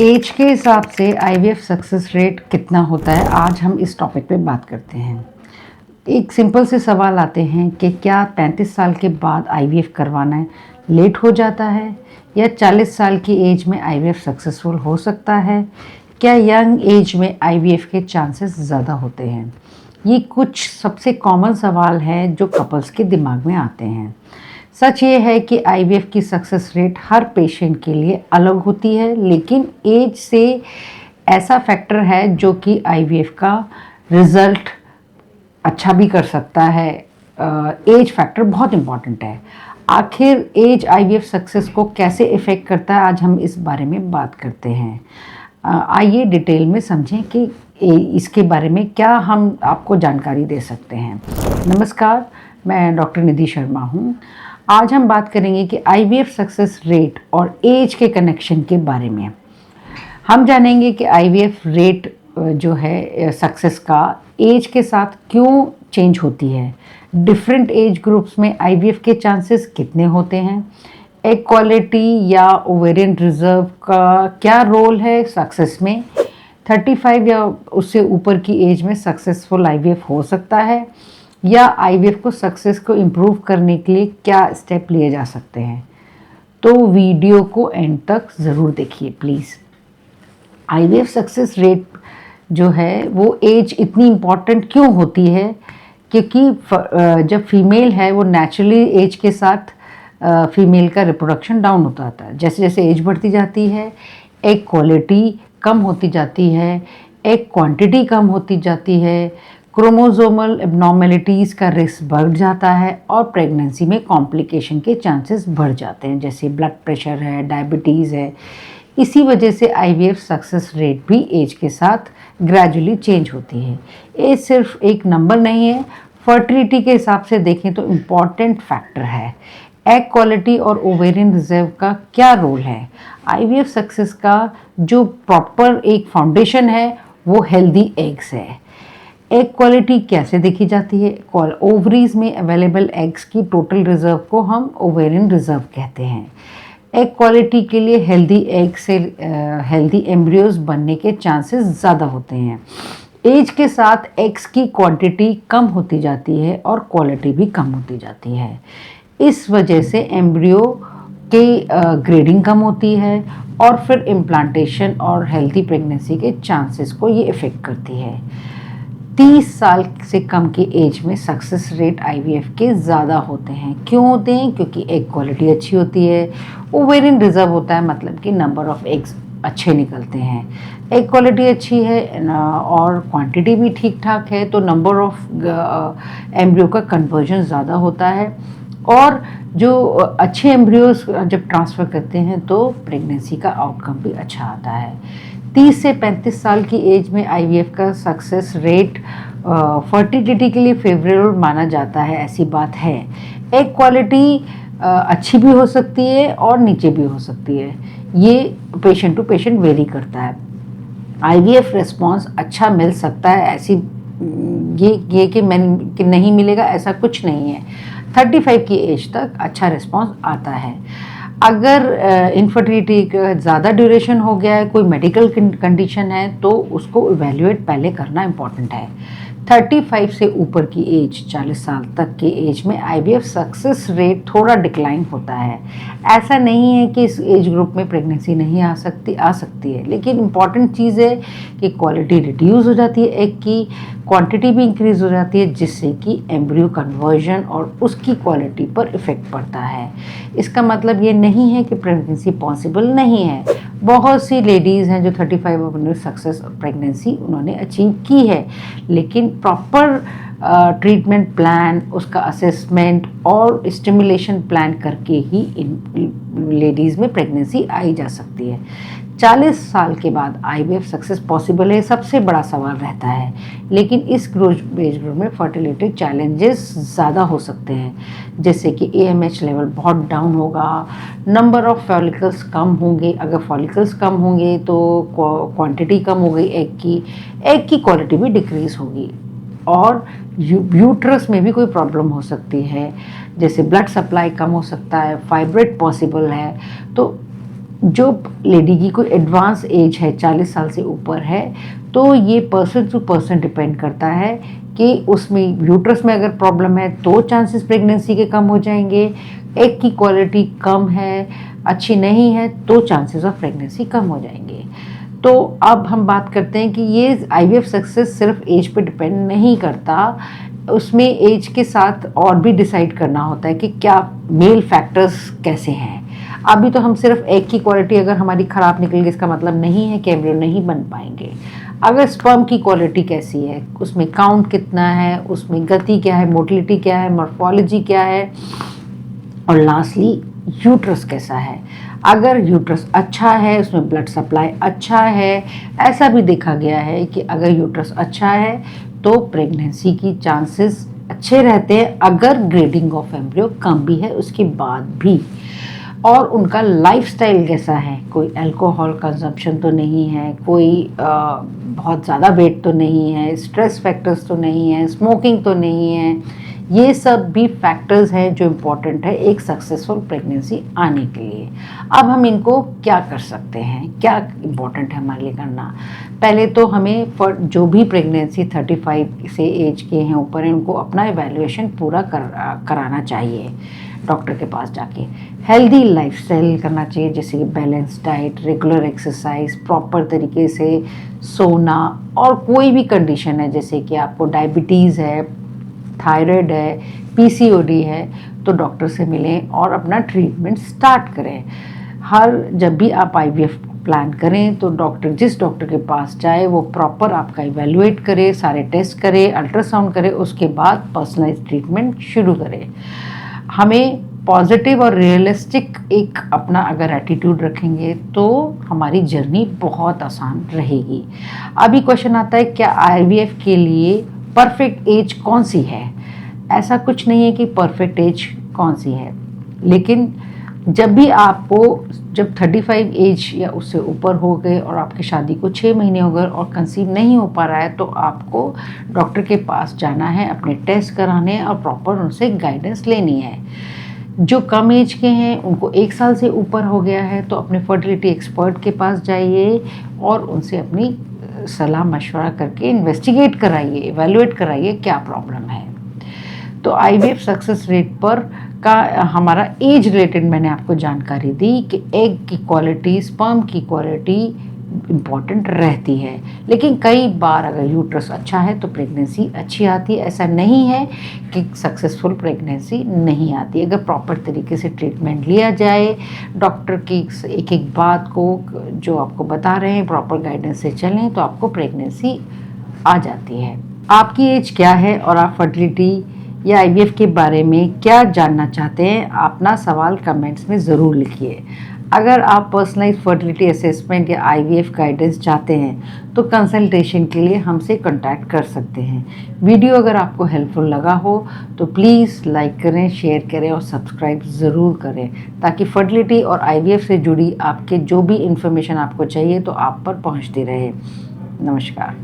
As के हिसाब से आईवीएफ सक्सेस रेट कितना होता है, आज हम इस टॉपिक पे बात करते हैं। एक सिंपल से सवाल आते हैं कि क्या 35 साल के बाद आईवीएफ करवाना लेट हो जाता है या 40 साल की एज में आईवीएफ सक्सेसफुल हो सकता है? क्या यंग एज में आईवीएफ के चांसेस ज़्यादा होते हैं? ये कुछ सबसे कॉमन सवाल हैं जो कपल्स के दिमाग में आते हैं। सच ये है कि आईवीएफ की सक्सेस रेट हर पेशेंट के लिए अलग होती है, लेकिन एज से ऐसा फैक्टर है जो कि आईवीएफ का रिज़ल्ट अच्छा भी कर सकता है। एज फैक्टर बहुत इम्पॉर्टेंट है। आखिर एज आईवीएफ सक्सेस को कैसे इफ़ेक्ट करता है, आज हम इस बारे में बात करते हैं। आइए डिटेल में समझें कि इसके बारे में क्या हम आपको जानकारी दे सकते हैं। नमस्कार, मैं डॉक्टर निधि शर्मा हूँ। आज हम बात करेंगे कि आईवीएफ सक्सेस रेट और एज के कनेक्शन के बारे में। हम जानेंगे कि आईवीएफ रेट जो है सक्सेस का एज के साथ क्यों चेंज होती है, डिफरेंट एज ग्रुप्स में आईवीएफ के चांसेस कितने होते हैं, एग क्वालिटी या ओवेरियन रिजर्व का क्या रोल है सक्सेस में, 35 या उससे ऊपर की एज में सक्सेसफुल आईवीएफ हो सकता है, या आईवीएफ को सक्सेस को इम्प्रूव करने के लिए क्या स्टेप लिए जा सकते हैं। तो वीडियो को एंड तक ज़रूर देखिए प्लीज़। आईवीएफ सक्सेस रेट जो है वो एज इतनी इम्पॉर्टेंट क्यों होती है, क्योंकि जब फीमेल है वो नेचुरली एज के साथ फीमेल का रिप्रोडक्शन डाउन होता जाता है। जैसे जैसे एज बढ़ती जाती है, एग क्वालिटी कम होती जाती है, एग क्वांटिटी कम होती जाती है, क्रोमोसोमल एबनॉर्मेलिटीज़ का रिस्क बढ़ जाता है और प्रेगनेंसी में कॉम्प्लिकेशन के चांसेस बढ़ जाते हैं, जैसे ब्लड प्रेशर है, डायबिटीज़ है। इसी वजह से आईवीएफ सक्सेस रेट भी एज के साथ ग्रेजुअली चेंज होती है। एज सिर्फ एक नंबर नहीं है, फर्टिलिटी के हिसाब से देखें तो इम्पॉर्टेंट फैक्टर है। एग क्वालिटी और ओवेरियन रिजर्व का क्या रोल है? आईवीएफ सक्सेस का जो प्रॉपर एक फाउंडेशन है वो हेल्दी एग्स है। एग क्वालिटी कैसे देखी जाती है? ओवरीज में अवेलेबल एग्स की टोटल रिजर्व को हम ओवेरियन रिजर्व कहते हैं। एग क्वालिटी के लिए हेल्दी एग से हेल्दी एम्ब्रियोज बनने के चांसेस ज़्यादा होते हैं। एज के साथ एग्स की क्वांटिटी कम होती जाती है और क्वालिटी भी कम होती जाती है। इस वजह से एम्ब्रियो के ग्रेडिंग कम होती है और फिर इम्प्लांटेशन और हेल्दी प्रेगनेंसी के चांसेस को ये इफ़ेक्ट करती है। 30 साल से कम की एज में सक्सेस रेट आईवीएफ के ज़्यादा होते हैं। क्यों होते हैं? क्योंकि एग क्वालिटी अच्छी होती है, ओवेरियन रिजर्व होता है, मतलब कि नंबर ऑफ एग्स अच्छे निकलते हैं। एग क्वालिटी अच्छी है और क्वांटिटी भी ठीक ठाक है, तो नंबर ऑफ एम्ब्रियो का कन्वर्जन ज़्यादा होता है और जो अच्छे एम्ब्रियोज जब ट्रांसफ़र करते हैं तो प्रेगनेंसी का आउटकम भी अच्छा आता है। 30 से 35 साल की एज में आईवीएफ का सक्सेस रेट फर्टिलिटी के लिए फेवरेबल माना जाता है, ऐसी बात है। एग क्वालिटी अच्छी भी हो सकती है और नीचे भी हो सकती है, ये पेशेंट टू पेशेंट वेरी करता है। आईवीएफ रिस्पॉन्स अच्छा मिल सकता है, ऐसी ये कि नहीं मिलेगा ऐसा कुछ नहीं है। 35 की एज तक अच्छा रिस्पॉन्स आता है। अगर इनफर्टिलिटी का ज़्यादा ड्यूरेशन हो गया है, कोई मेडिकल कंडीशन है, तो उसको इवेल्युएट पहले करना इम्पॉर्टेंट है। 35 से ऊपर की एज, 40 साल तक की एज में आईवीएफ सक्सेस रेट थोड़ा डिक्लाइन होता है। ऐसा नहीं है कि इस एज ग्रुप में प्रेगनेंसी नहीं आ सकती है, लेकिन इम्पॉर्टेंट चीज़ है कि क्वालिटी रिड्यूस हो जाती है, एग की क्वांटिटी भी इंक्रीज़ हो जाती है, जिससे कि एम्ब्रियो कन्वर्जन और उसकी क्वालिटी पर इफ़ेक्ट पड़ता है। इसका मतलब ये नहीं है कि प्रेगनेंसी पॉसिबल नहीं है। बहुत सी लेडीज़ हैं जो 35 अपने सक्सेस प्रेगनेंसी उन्होंने अचीव की है, लेकिन प्रॉपर ट्रीटमेंट प्लान, उसका असेसमेंट और स्टिमुलेशन प्लान करके ही इन लेडीज़ में प्रेगनेंसी आई जा सकती है। 40 साल के बाद आईवीएफ सक्सेस पॉसिबल है, सबसे बड़ा सवाल रहता है, लेकिन इस एज ग्रुप में फर्टिलिटी चैलेंजेस ज़्यादा हो सकते हैं, जैसे कि एएमएच लेवल बहुत डाउन होगा, नंबर ऑफ फॉलिकल्स कम होंगे। अगर फॉलिकल्स कम होंगे तो क्वांटिटी कम हो गई, एग की क्वालिटी भी डिक्रीज़ होगी और यूट्रस में भी कोई प्रॉब्लम हो सकती है, जैसे ब्लड सप्लाई कम हो सकता है, फाइब्रोइड पॉसिबल है। तो जो लेडी की कोई एडवांस एज है 40 साल से ऊपर है, तो ये पर्सन टू पर्सन डिपेंड करता है कि उसमें यूट्रस में अगर प्रॉब्लम है तो चांसेस प्रेगनेंसी के कम हो जाएंगे, एग की क्वालिटी कम है, अच्छी नहीं है, तो चांसेस ऑफ प्रेगनेंसी कम हो जाएंगे। तो अब हम बात करते हैं कि ये आईवीएफ सक्सेस सिर्फ एज पे डिपेंड नहीं करता, उसमें एज के साथ और भी डिसाइड करना होता है कि क्या मेल फैक्टर्स कैसे हैं। अभी तो हम सिर्फ एग की क्वालिटी अगर हमारी ख़राब निकलेगी इसका मतलब नहीं है कि एम्ब्रियो नहीं बन पाएंगे। अगर स्पर्म की क्वालिटी कैसी है, उसमें काउंट कितना है, उसमें गति क्या है, मोटिलिटी क्या है, मॉर्फोलॉजी क्या है, और लास्टली यूट्रस कैसा है। अगर यूट्रस अच्छा है, उसमें ब्लड सप्लाई अच्छा है, ऐसा भी देखा गया है कि अगर यूट्रस अच्छा है तो प्रेगनेंसी की चांसेस अच्छे रहते हैं, अगर ग्रेडिंग ऑफ एम्ब्रियो कम भी है उसके बाद भी। और उनका लाइफस्टाइल कैसा है, कोई अल्कोहल कंजम्पशन तो नहीं है, कोई बहुत ज़्यादा वेट तो नहीं है, स्ट्रेस फैक्टर्स तो नहीं है, स्मोकिंग तो नहीं है। ये सब भी फैक्टर्स हैं जो इम्पोर्टेंट है एक सक्सेसफुल प्रेगनेंसी आने के लिए। अब हम इनको क्या कर सकते हैं, क्या इम्पोर्टेंट है हमारे लिए करना। पहले तो हमें फॉर जो भी प्रेगनेंसी 35 से एज के हैं ऊपर हैं, उनको अपना इवैल्यूएशन पूरा कराना चाहिए डॉक्टर के पास जाके। हेल्दी लाइफस्टाइल करना चाहिए, जैसे कि balance diet, regular exercise, proper तरीके से सोना, और कोई भी कंडीशन है जैसे कि आपको डायबिटीज़ है, थायराइड है, पीसीओडी है, तो डॉक्टर से मिलें और अपना ट्रीटमेंट स्टार्ट करें। जब भी आप आईवीएफ प्लान करें तो जिस डॉक्टर के पास जाए वो प्रॉपर आपका इवैल्यूएट करे, सारे टेस्ट करे, अल्ट्रासाउंड करे, उसके बाद पर्सनलाइज ट्रीटमेंट शुरू करें। हमें पॉजिटिव और रियलिस्टिक एक अपना अगर एटीट्यूड रखेंगे तो हमारी जर्नी बहुत आसान रहेगी। अभी क्वेश्चन आता है क्या आईवीएफ के लिए परफेक्ट एज कौन सी है। ऐसा कुछ नहीं है कि परफेक्ट एज कौन सी है, लेकिन जब 35 एज या उससे ऊपर हो गए और आपकी शादी को 6 महीने हो गए और कंसीव नहीं हो पा रहा है, तो आपको डॉक्टर के पास जाना है, अपने टेस्ट कराने हैं और प्रॉपर उनसे गाइडेंस लेनी है। जो कम एज के हैं उनको 1 साल से ऊपर हो गया है तो अपने फर्टिलिटी एक्सपर्ट के पास जाइए और उनसे अपनी सलाह मशवरा करके इन्वेस्टिगेट कराइए, इवैल्यूएट कराइए क्या प्रॉब्लम है। तो आईवीएफ सक्सेस रेट पर का हमारा एज रिलेटेड मैंने आपको जानकारी दी कि एग की क्वालिटी, स्पर्म की क्वालिटी इम्पॉर्टेंट रहती है, लेकिन कई बार अगर यूट्रस अच्छा है तो प्रेगनेंसी अच्छी आती है। ऐसा नहीं है कि सक्सेसफुल प्रेगनेंसी नहीं आती। अगर प्रॉपर तरीके से ट्रीटमेंट लिया जाए, डॉक्टर की एक एक बात को जो आपको बता रहे हैं प्रॉपर गाइडेंस से चलें, तो आपको प्रेगनेंसी आ जाती है। आपकी एज क्या है और आप फर्टिलिटी या आईवीएफ के बारे में क्या जानना चाहते हैं, अपना सवाल कमेंट्स में ज़रूर लिखिए। अगर आप पर्सनलाइज फर्टिलिटी असेसमेंट या आईवीएफ गाइडेंस चाहते हैं तो कंसल्टेशन के लिए हमसे कांटेक्ट कर सकते हैं। वीडियो अगर आपको हेल्पफुल लगा हो तो प्लीज़ लाइक करें, शेयर करें और सब्सक्राइब ज़रूर करें, ताकि फर्टिलिटी और आईवीएफ से जुड़ी आपके जो भी इंफॉर्मेशन आपको चाहिए तो आप पर पहुंचती रहे। नमस्कार।